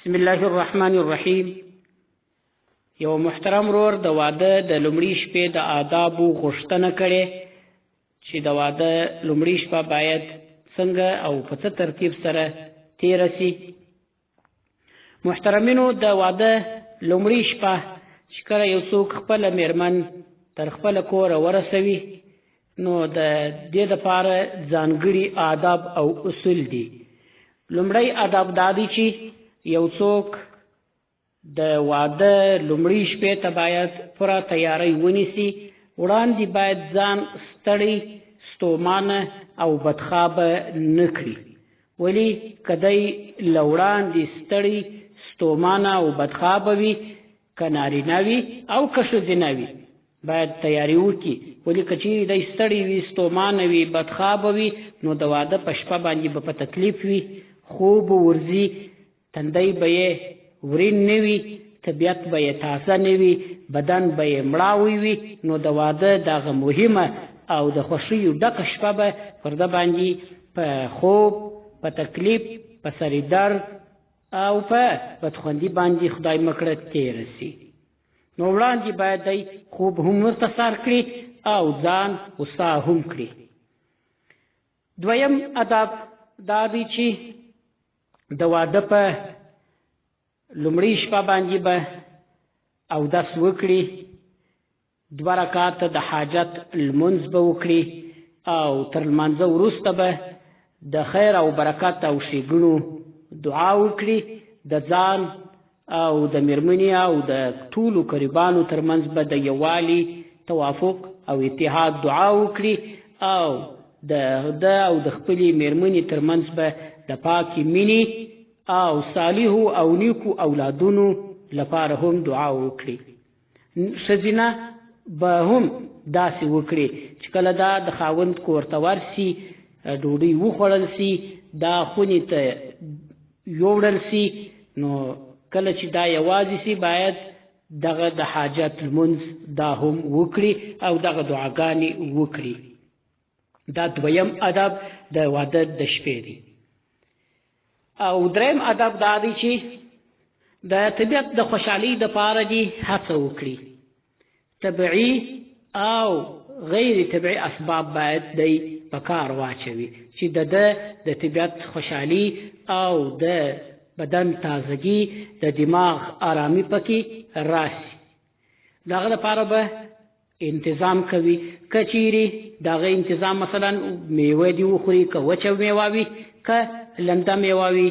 بسم الله الرحمن الرحیم. یو محترم ورور د واده د لومړي شپې د آدابو غوښتنه کړې چې د واده لومړۍ شپه باید څنګه او په څه ترتیب سره تیره سي. محترمینو، د واده لومړۍ شپه چې کله یو څوک خپله میرمن تر خپله کوره ورسوي، نو د دې دپاره ځانګړي آداب او اصول دي. لومړی آداب دا دی چې یو څوک د واده لومړۍ شپې ته باید پوره تیاری ونیسي. وړاندې باید ځان ستړی، ستومانه او بدخوابه نه کړي. ولې که دی له وړاندې ستړی، ستومانه او بدخوابه وي، که نارینه وي او که ښځینه وي، باید تیاری وکړي. ولې که چیرې دی ستړی وي، ستومانه وي، بدخوابه وي، نو د واده په شپه باندې به په تکلیف وي، خوب ورځي، تندی به یې ورین نه وي، طبیعت به یې تازه نه وي، بدن به یې مړاوی وي. نو د واده دغه مهمه او د خوښیو ډکه شپه به پر ده باندې په خوب، په تکلیف، په سر درد او په بدخوندي باندې خدای مکړه تېره سي. نو وړاندې باید دی خوب هم ورته سر کړي او ځان هوسا هم کړي. دویم ادب دا دی چې د واده په لومړۍ شپه باندې به اودس وکړي، 2 رکعاته د حاجت لمونځ به وکړي او تر لمانځه وروسته به د خیر او برکت او ښېګڼو دعا وکړي. د ځان او د میرمنې او د ټولو قریبانو ترمنځ به د یووالي، توافق او اتحاد دعا وکړي او د ده او د خپلې میرمنې ترمنځ به د پاکې مینې او صالحو او نیکو اولادونو لپاره هم دعا وکړي. ښځینه به هم داسې وکړي چې کله دا د خاوند کور ته ورسي، ډوډۍ وخوړل سي، دا خونې ته یوړل سي، نو کله چې دا یوازې سي باید دغه د حاجت لمونځ دا هم وکړي او دغه دعاګانې وکړي. دا دویم ادب د واده د شپې دی. او دریم ادب دا دی چې د طبیعت د خوشحالۍ دپاره دې هڅه وکړي. طبیعي او غیر طبیعي اسباب باید دی په کار واچوي چې د طبیعت خوشحالي او د بدن تازگی، د دماغ آرامي پکې راسي. دغه دپاره به انتظام کوي. که چیرې دغه انتظام مثلا میوه دې وخوري، که وچه میوه وي، که لمده میوه وي،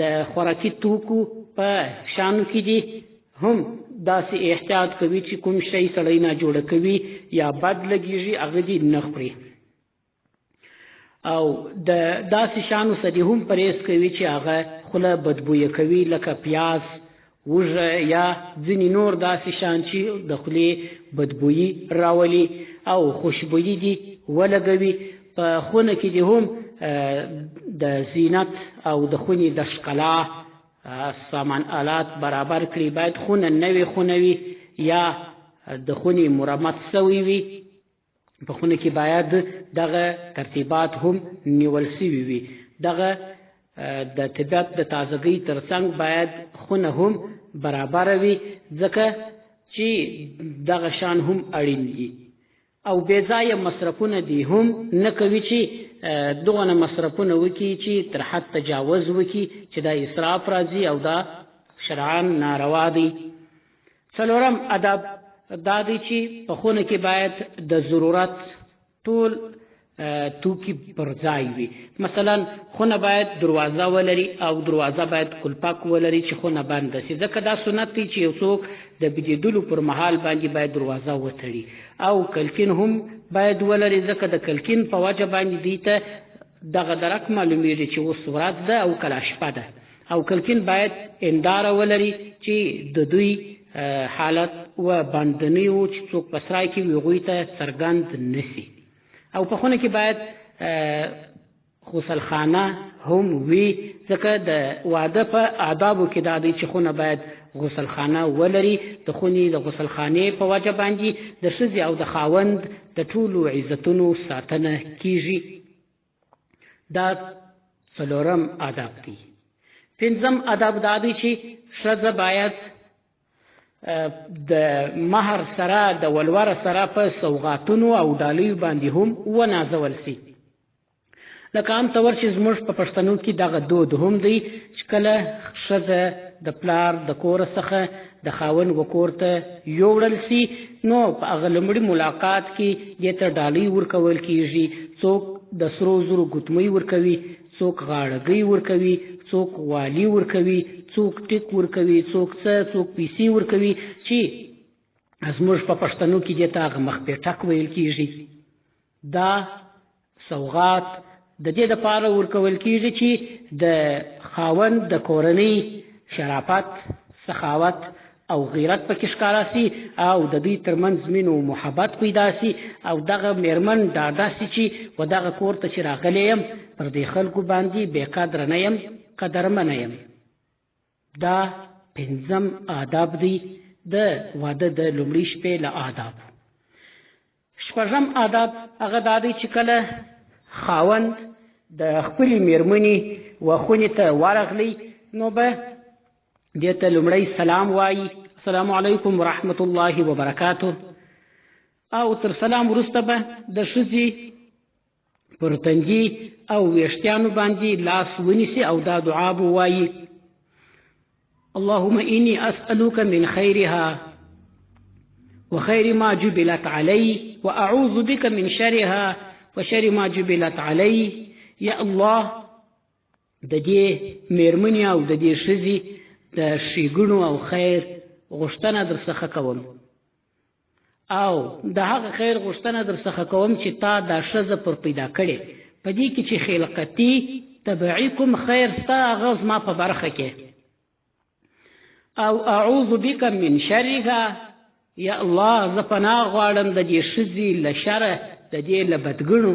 د خوراکي توکو په شانو کې دي هم داسې احتیاط کوي چې کوم شی سړی ناجوړه کوي یا بد لګېږي، هغه دې نه خوري. او د داسې شانو څخه دې هم پرهیز کوي چې هغه خوله بدبویه کوي، لکه پیاز، وږه یا ځینې نور داسې شان چې د خولې بدبویي راولي او خوشبویي دې ولګوي. په خونه کې دې هم د زینت او د خونې د ښکلا سامان آلات برابر کړي. باید خونه نوې خونه وي یا د خونې مرمت سوی وي. په خونه کې باید دغه ترتیبات هم نیول سوي وي. دغه د طبیعت د تازګۍ ترڅنګ باید خونه هم برابره وي، ځکه چې دغه شان هم اړین دي. او بې ځایه مصرفونه دې هم نه کوي چې دغونه مصرفونه وکړي چې تر حد تجاوز وکړي، چې دا اسراف راځي او دا شرعاً ناروا دی. څلورم ادب دا دی چې په خونه کې باید د ضرورت ټول توکي پر ځای وي. مثلا خونه باید دروازه ولري او دروازه باید کلپک ولري چې خونه بنده سي، ځکه دا سنت دی چې یو څوک د بېدېدلو پر مهال باندې باید دروازه وتړي. او کلکین هم باید ولري، ځکه د کلکین په وجه باندې دوی ته دغه درک معلومیږي چې اوس ورځ ده او کله شپه ده. او کلکین باید انداره ولري چې د دوی حالت و بندنی و چې څوک په سرای کې وي هغوی ته څرګند نه سي. او په خونه کې باید غسلخانه هم وي، ځکه د واده په آدابو کې دا دی چې خونه باید غسلخانه ولري. د خونې د غسلخانې په وجه باندې د ښځې او د خاوند د ټولو عزتونو ساتنه کیږي. دا څلورم آداب دی. پنځم ادب دا دی چې ښځه باید د مهر سره د ولور سره په سوغاتونو او ډالیو باندې هم ونازول سي. لکه عام طور چې زموږ په پښتنو کې دغه دود هم دی چې کله ښځه د پلار د کور څخه د خاوند و کور ته یوړل سي نو په هغه لومړي ملاقات کې دې ته ډالۍ ورکول کیږي. څوک د سرو زرو ګوتمۍ ورکوي، څوک غاړګۍ ورکوي، څوک والی ورکوي، څوک ټیک ورکوي، څوک څه، څوک پیسې ورکوي چې زموږ په پښتنو کې دې ته هغه مخپېټک ویل کیږي. دا سوغات د دې دپاره ورکول کیږي چې د خاوند د کورنۍ شرافت، سخاوت او غیرت پکې ښکاره سي او د دوی ترمنځ مینه او محبت پیدا سي او دغه میرمن ډاډه سي چې و دغه کور ته چې راغلی یم پر دې خلکو باندې بې قدره نه یم، قدرمنه یم. دا پنځم آداب دی د واده د لومړۍ شپې له آدابو. شپږم آداب هغه دا دی چې کله خاوند د خپلې میرمنې و خونې ته ورغلی نو به دې ته لومړی سلام وایي، السلام علیکم ورحمة الله وبرکاته، او تر سلام وروسته به د ښځې پر تندي او ویښتیانو باندې لاس ونیسي او دا دعا به وایي: اللهم إني أسألك من خيرها وخير ما جبلت عليه وأعوذ بك من شرها وشر ما جبلت عليه. یا الله د دې میرمنې او د دې ښځې د ښېګڼو او خیر غوښتنه در څخه کوم او د هغه خیر غوښتنه در څخه کوم چې تا دا ښځه پر پیدا کړې په دې کې چې خلقتي طبعي کوم خیر ستا هغه زما په برخه کې. او اعوذ بک من شرها، یا الله زه پناه غواړم د دې ښځې له شره، د دې له بدګڼو،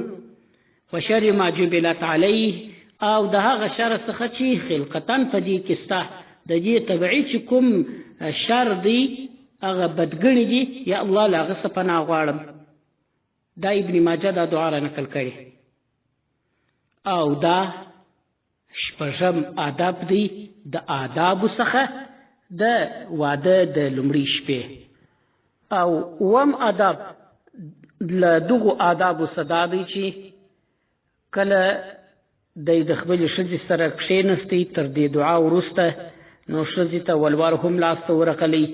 وشر ما جبلت علیه، او د هغه شر څخه چې خلقتاً په دې کې ستا د دې طبعي چې کوم شر دی هغه بدګڼې دي، یا الله له هغه څه پناه غواړم. دا ابن ماجه دا دعا را نقل کړې. او دا شپږم آداب دی د آدابو څخه د واده د لومړۍ شپې. او اووم آداب له دغو آدابو څخه دا دی چې کله دی د خپلې ښځې سره کښېنستی تر دې دعا وروسته نو ښځې ته ولور هم لاسته ورغلی،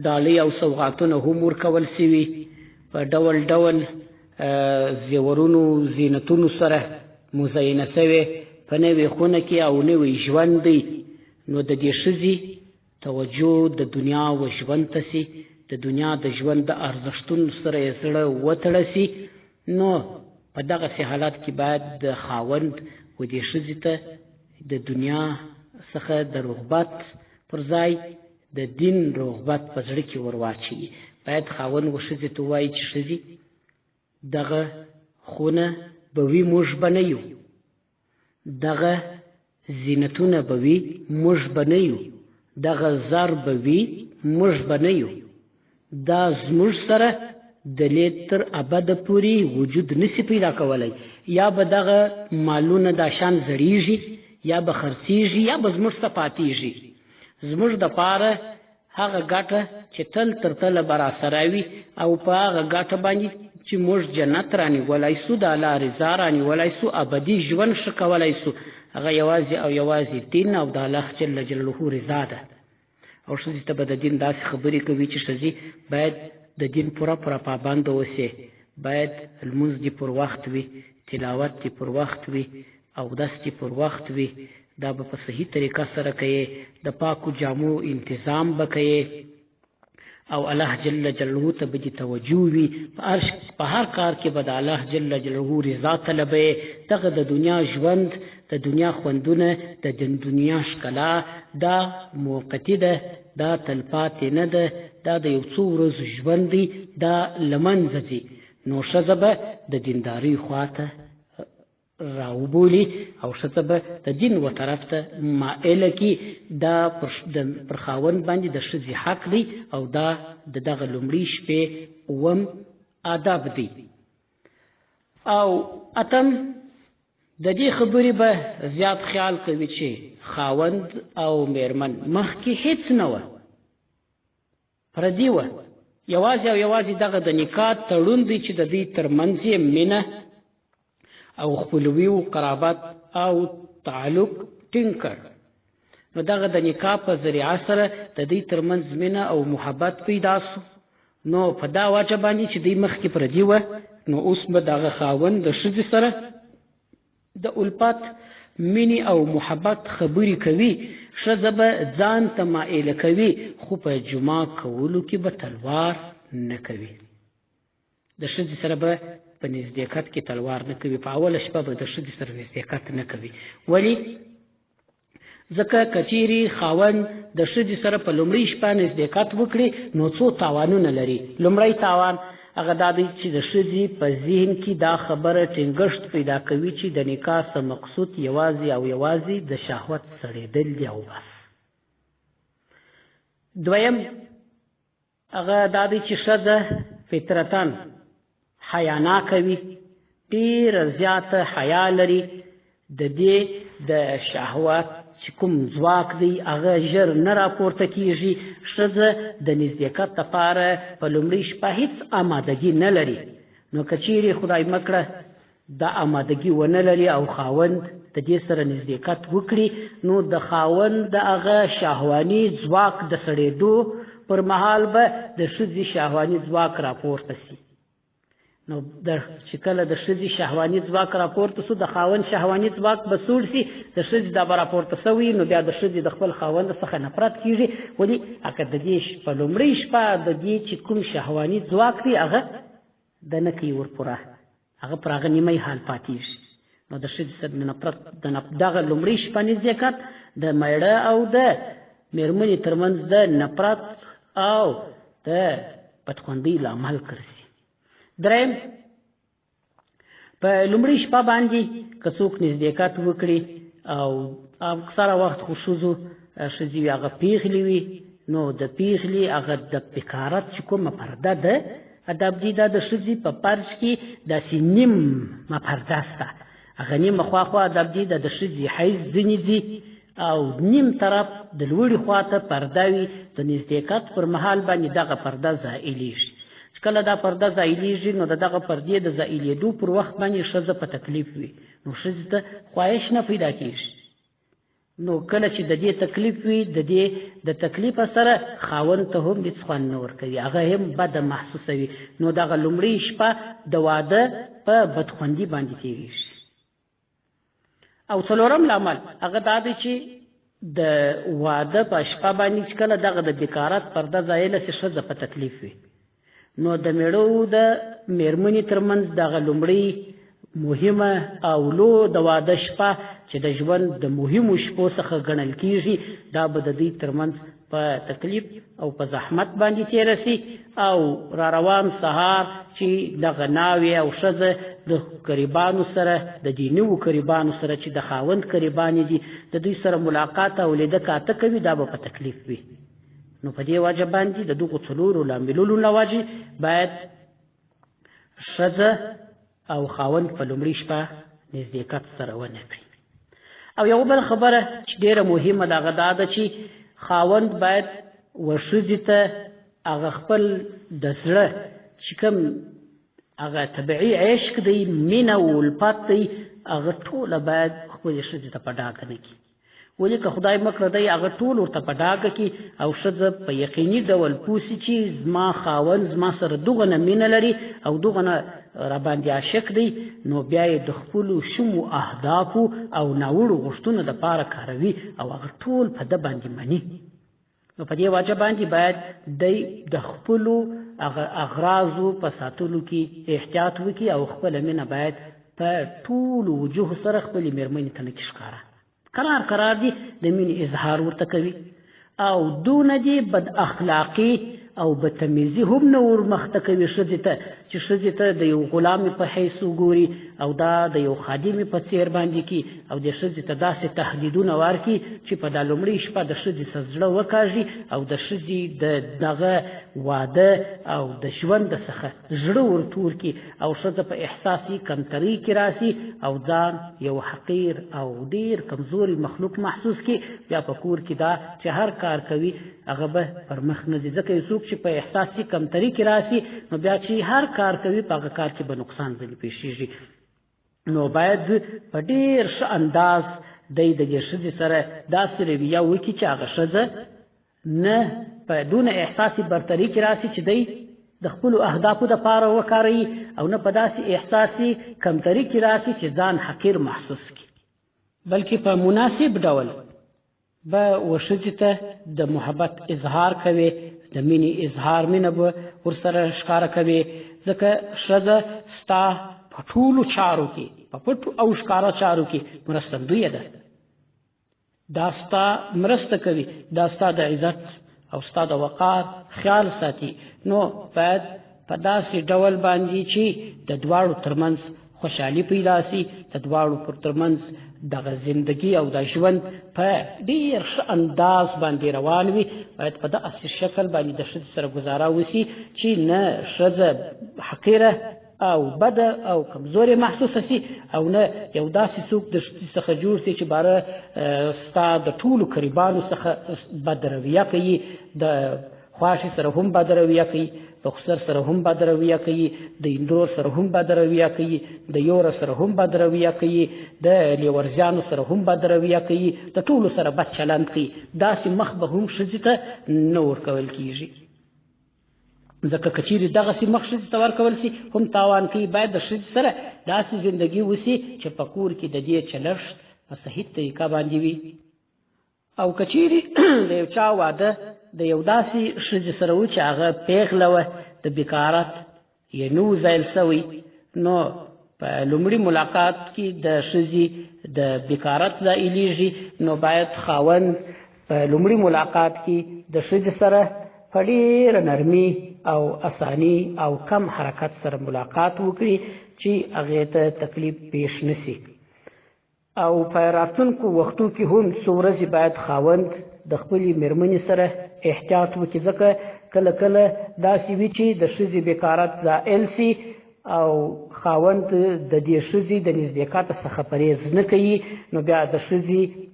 ډالۍ او سوغاتونه هم ورکول سوي په ډول ډول زیورونو زینتونو سره مزینه سوې په نوې خونه کې او نوی ژوند دی. نو د دې ښځې توجه د دنیا و ژوند ته سي، د دنیا د ژوند د ارزښتونو سره یې زړه وتړه سي. نو په دغسې حالت کې باید د خاوند و دې ښځې ته د دنیا څخه د رغبت پر ځای د دین رغبت په زړه کې ور واچوي. باید خاوند و ښځې ته ووایي چې ښځې دغه خونه به وي موږ به نه یو، دغه زینتونه به وي موږ به نه یو، دغه زر به وي موږ به نه یو، دا زموږ سره د لید تر ابده پورې وجود نسی پیدا کولی. یا به دغه مالونه دا شان زړیږي، یا به خرڅیږي، یا به زموږ څه پاتیږي. زموږ دپاره هغه ګټه چې تل تر تله به راسره وي او په هغه ګټه باندې چې موږ جنت رانیولی سو، د الله رضا رانیولی سو، ابدي ژوند ښه کولی سو، هغه یوازې او یوازې دین او د الله جل جلاله رضا ده. او ښځې ته به د دین داسې خبرې کوي چې ښځې باید د دین پوره پوره پابنده اوسې، باید لمونځ دې پر وخت وي، تلاوت دې پر وخت وي، اودس دې پر وخت وي. دا به په صحیح طریقه سره کوې، د پاکو جامو انتظام به کوې او الله جل جلاله ته به دې توجه وي. په هر کار کې به د الله جل جلاله رضا طلبوې. دغه د دنیا ژوند، د دنیا خوندونه، د دنیا ښکلا دا موقتي ده، دا تلپاتې نه ده، دا د یو څو ورځو ژوند دی، دا له منځه ځي. نو ښځه به د دیندارۍ خواته راوبولي او ښځه به د دین و طرف ته مائله کي. دا پر خاوند باندې د ښځې حق دی او دا د دغه لومړۍ شپې اووم آداب دی. او اتم د دې خبرې به زیات خیال کوي چې خاوند او میرمن مخکې هیڅ نه وه، پردي وه، یوازې او یوازې دغه د نکاح تړون دی چې د دوی ترمنځ یې مینه او خپلوي و قرابت او تعلق ټینګ کړ. نو دغه د نکاح په ذریعه سره د دوی ترمنځ مینه او محبت پیدا سو. نو په دا وجه باندې چې دوی مخکې پردي وه، نو اوس به دغه خاوند د ښځې سره د الفت، مینې او محبت خبرې کوي. ښځه به ځان ته مائله کوي، خو په جماع کولو کې به تلوار نه کوي. د ښځې سره به په نزدېکت کې تلوار نه کوي. په اوله شپه به د ښځې سره نزدېکت نه کوي. ولې؟ ځکه که چیرې خاوند د ښځې سره په لومړۍ شپه نزدېکت وکړي، نو څو تاوانونه لري. لومړی تاوان هغه دا دی چې د ښځې په ذهن کې دا خبره ټینګښت پیدا کوي چې د نکاح څه مقصود یوازې او یوازې د شهوت سړېدل دي او بس. دویم هغه دا دی چې ښځه فطرتاً حیا ناکه وي، ډېره زیاته حیا لري. د دې د شهوت چې کوم ځواک دی هغه ژر نه راپورته کیږي. ښځه د نزدېکت لپاره په لومړۍ شپه هیڅ آمادګي نه لري. نو که چیرې خدای مکړه دا آمادګي ونه لري او خاوند د دې سره نزدېکت وکړي، نو د خاوند د هغه شهواني ځواک د سړېدو پر مهال به د ښځې شهواني ځواک راپورته سي. نو چې کله د ښځې شهواني ځواک راپورته سو، د خاوند شهواني ځواک به سوړ سي. د ښځې دا به راپورته سوي، نو بیا د ښځې د خپل خاوند څخه نفرت کیږي. ولې؟ هغه د دې په لومړۍ شپه د دې چې کوم شهواني ځواک دی هغه د نه کوي ورپوره، هغه پر هغه نیمه حال پاتېږي. نو د ښځې سره د نفرت دغه لومړۍ شپه نزدېکت د میړه او د میرمنې ترمنځ د نفرت او د بدخوندۍ لامل ګرځي. دریم، په لومړۍ شپه باندې که څوک نزدېکت وکړي او اکثره وخت خو ښځې وي هغه پیغلې وي، نو د پیغلې هغه د بکارت چې کومه پرده ده ادب دي، دا د ښځې په فرج کې داسې نیمه پرده سته. هغه نیمه خواخوا ادب دي، دا د ښځې حیض ځینې ځي او نیم طرف د لوړې خواته پرده وي. د نزدېکت پر مهال باندې دغه پرده زائلیږي. چې کله دا پرده زائلیږي، نو د دغه پردې د زائلېدو پر وخت باندې ښځه په تکلیف وي، نو ښځې ته خواهش نه پیدا کېږي. نو کله چې د دې تکلیف وي، د دې د تکلیف سره خاوند ته هم هېڅ خوند نه ورکوي، هغه هم بده محسوسوي. نو دغه لومړۍ شپه د واده په بدخوندي باندې تېرېږي. او څلورم لامل هغه دا دی چې د واده په شپه باندې چې کله دغه د بکارت پرده زایله سي، ښځه په تکلیف وي، نو د میړه او د میرمنې ترمنځ دغه لومړۍ مهمه او لو د واده شپه چې د ژوند د مهمو شپو څخه ګڼل کیږي، دا به د دوی ترمنځ په تکلیف او په زحمت باندې تېره سي. او را روان سهار چې دغه ناوې او ښځه د قریبانو سره، د دې نوو قریبانو سره چې د خاوند قریبانې دي، د دوی سره ملاقات او لیده کاته کوي، دا به په تکلیف وي. نو په دې وجه باندې د دغو څلورو لاملونو له وجې باید ښځه او خاوند په لومړۍ شپه نزدېکت سره ونه کړي. او یو بل خبره چې ډېره مهمه ده هغه دا ده چې خاوند باید ښځې ته هغه خپل د زړه چې کوم هغه طبیعي عشق دی، مینه او الفت دی، هغه ټوله باید خپلې ښځې ته په ډاګه نه کړي. ولې که خدای مکړه دی هغه ټول ورته په ډاګه کړي او ښځه په یقیني ډول پوه سي چې زما خاوند زما سره دوغنه مینه لري او دوغنه راباندې عاشق دی، نو بیا یې د خپلو شومو اهدافو او ناوړو غوښتنو دپاره کاروي او هغه ټول په ده باندې مني. نو په دې وجه باندې باید دی د خپلو اغراضو په ساتلو کې احتیاط وکړي او خپله مینه باید په ټولو وجوهو سره خپلې مېرمنې ته نه کړي ښکاره. قرار دی د مینې اظهار ورته کوي او دونه دې بد اخلاقي او بدتمیزي هم نه ور مخته کوي ښځې ته چې ښځې ته د یو غلامې په حیث وګوري او دا د یو خادمې په څیر باندې کی او د ښځې ته داسې تهدیدونه ورکړي چې په دا لومړۍ شپه د ښځې څه زړه وکاږي او د ښځې د دغه واده او د ژوند څخه زړه ورتور کړي او ښځه په احساسي کمترۍ کې راسي او ځان یو حقیر او ډیر کمزوري مخلوق محسوس کړي. بیا په کور کې دا چې هر کار کوي هغه به پر مخ نه ځي، ځکه یو څوک چې په احساسي کمترۍ کې راسي نو بیا چې هر کار کوي په هغه کار کې به نقصان ځنې پیښیږي. نو باید په ډیر ښه انداز دی د دې ښځې سره داسې رویه وکړي چې هغه ښځه نه په دونه احساسي برتري کې راسي چې دی د خپلو اهدافو دپاره وکاروي او نه په داسې احساسي کمتري کې راسي چې ځان حقیر محسوس کړي، بلکې په مناسب ډول به ښځې ته د محبت اظهار کوي، د مینې اظهار مینه به ورسره ښکاره کوي، ځکه ښځه ستا په ټولو چارو کې په پټو او ښکاره چارو کې مرستندویه ده. دا ستا مرسته کوي، دا ستا د عزت او ستا د وقار خیال ساتي. نو باید په داسې ډول باندې چې د دواړو ترمنځ خوشحالي پیدا سي، د دواړو پر ترمنځ دغه زندگی او د ژوند په ډیر ښه انداز باندې روان وي. باید په داسې شکل باندې د ښځې سره ګزاره وسي چې نه ښځه حقیره او بده او کمزورې محسوسه سي او نه یو داسې څوک د ښځې څخه جوړ سي چې باره ستا د ټولو قریبانو څخه بد رویه کوي، د خواښې سره هم بد رویه کوي، د خسر سره هم بد رویه کوي، د اندور سره هم بد رویه کوي، د یوره سره هم بد رویه کوي، د لیورزیانو سره هم بد رویه کوي، د ټولو سره بد چلند کوي. داسې مخ به هم ښځې ته نه ورکول کیږي، ځکه که چیرې دغسې مخ ښځې ته ورکول سي هم تاوان کوي. باید د ښځې سره داسې زندګي وسي چې په کور کې د دې چلښت په صحیح طریقه باندې وي. او که چیرې د یو چا واده د یو داسې ښځې سره و چې هغه پیغله وه، د بکارت یې نه و ځایل سوی، نو په لومړي ملاقات کې د ښځې د بکارت ځایلیږي. نو باید خاوند په لومړي ملاقات کې د ښځې سره په ډېره نرمي او اساني او کم حرکت سره ملاقات وکړي چې هغې ته تکلیف پیښ نه سي. او په راتلونکو وختو کې هم څو ورځې باید خاوند د خپلې مېرمنې سره احتیاط وکړي، ځکه کله کله داسې وي چې د ښځې بکارت زائل سي او خاوند د دې ښځې د نزدېکت څخه پرهیز نه کوي، نو بیا د ښځې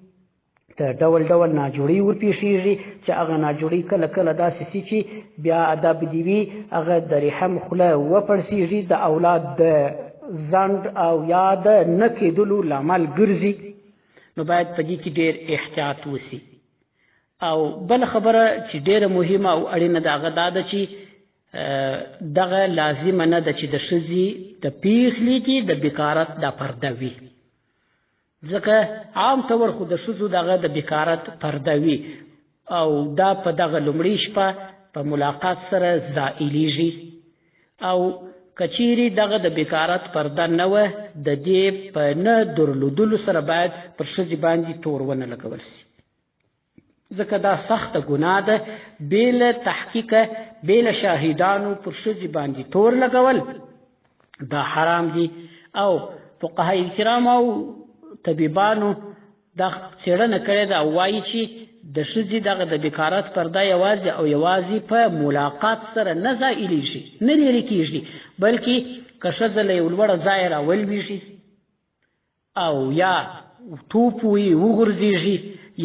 ته ډول ډول ناجوړي ورپېښېږي چې هغه ناجوړي کله کله داسې سي چې بیا ادب دې وي هغه د رحم خوله وپړسېږي، د اولاد د ځنډ او یا د نه کېدلو لامل ګرځي. نو باید په دې کې ډېر احتیاط وسي. او بله خبره چې ډېره مهمه او اړینه ده هغه دا ده چې دغه لازمه نه ده چې د ښځې د پیغلې کې د بکارت دا پرده وي، ځکه عام طور خو د ښځو دغه د بکارت پرده وي او دا په دغه لومړۍ شپه په ملاقات سره زائلیږي. او که چیرې دغه د بکارت پرده نه وه، د دې په نه درلودلو سره باید پر ښځې باندې تور ونه لګول سي، ځکه دا سخته ګناه ده. بې له تحقیقه بې له شاهدانو پر ښځې باندې تور لګول دا حرام دي. او فقهای کرام او طبیبانو دا څېړنه کړې ده او وایي چې د ښځې دغه د بکارت پرده یوازې او یوازې په ملاقات سره نه زائلیږي، نه لرې کېږي، بلکې که ښځه له یو لوړه ځایه راولویږي او یا ټوپ وي وغورځېږي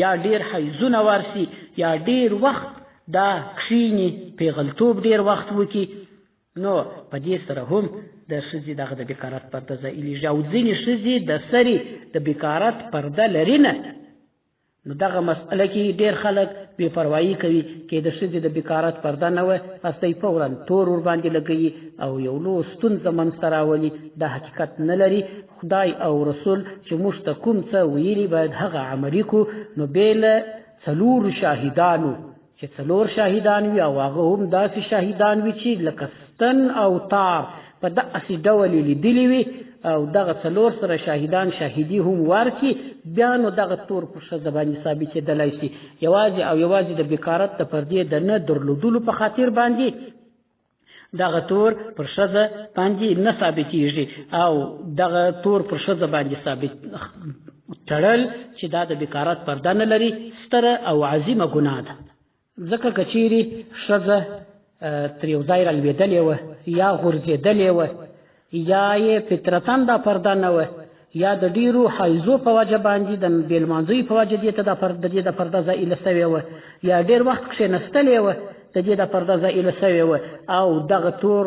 یا ډېر حیضونه ورسي یا ډېر وخت دا کښیني، پیغلتوب ډېر وخت وکړي، نو په دې سره هم د ښځې دغه د بکارت پرده زائلیږي. او ځینې ښځې د سرې د بکارت پرده لري نه، نو دغه مسئله کې ډېر خلک بې پروایي کوي که د ښځې د بکارت پرده نه وه پس دی فورا تور ورباندې لګوي او یو لوی ستونزه منځته راولي. دا حقیقت نه لري. خدای او رسول چې موږ ته کوم څه ویلي باید هغه عملي کړو. نو بې له څلورو شاهدانو چې څلور شاهدان وي او هغه هم داسې شاهدان وي چې لکه ستن او تار په داسې ډول یې لیدلي وي او دغه څلور سره شاهدان شاهدي هم ورکړي، بیا نو دغه تور پر ښځه باندې ثابتېدلی شي. یوازې او یوازې د بکارت د پردې د نه درلودلو په خاطر باندې دغه تور پر ښځه باندې نه ثابتېږي او دغه تور پر ښځه باندې ثابت تړل چې دا د بکارت پرده نه لري ستره او عظیمه ګناه ده. ځکه که چیرې ښځه تر یو ځای رالوېدلې وه یا غورځېدلې وه یا یې فطرتاً دا پرده نه وه یا د ډیرو حیضو په وجه باندې د بې لمانځۍ په وجه دې ته د دې د پرده زائله سوې وه یا ډېر وخت کښېنستلې وه د دې د پرده زائله سوې وه او دغه تور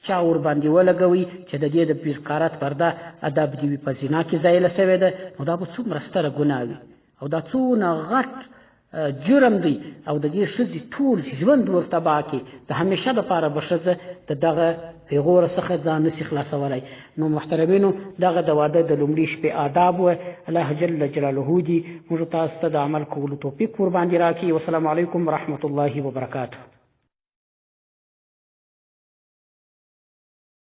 چا ورباندې ولګوي چې د دې د بکارت پرده ادب دې وي په زنا کې زائله سوې ده نو دا به څومره ستره ګناه وي او دا څونه غټ جرم دی او د دې ښځې ټول ژوند ورته تباه کړي د همیشه دپاره به ښځه د دغه پیغوره څخه ځان نشي خلاصولی. نو محترمینو دغه د واده د لومړي شپې آداب وه. الله جل جلاله دې موږ تاسو ته د عمل کولو توفیق ورباندې راکړي. والسلام علیکم ورحمة الله وبرکاته.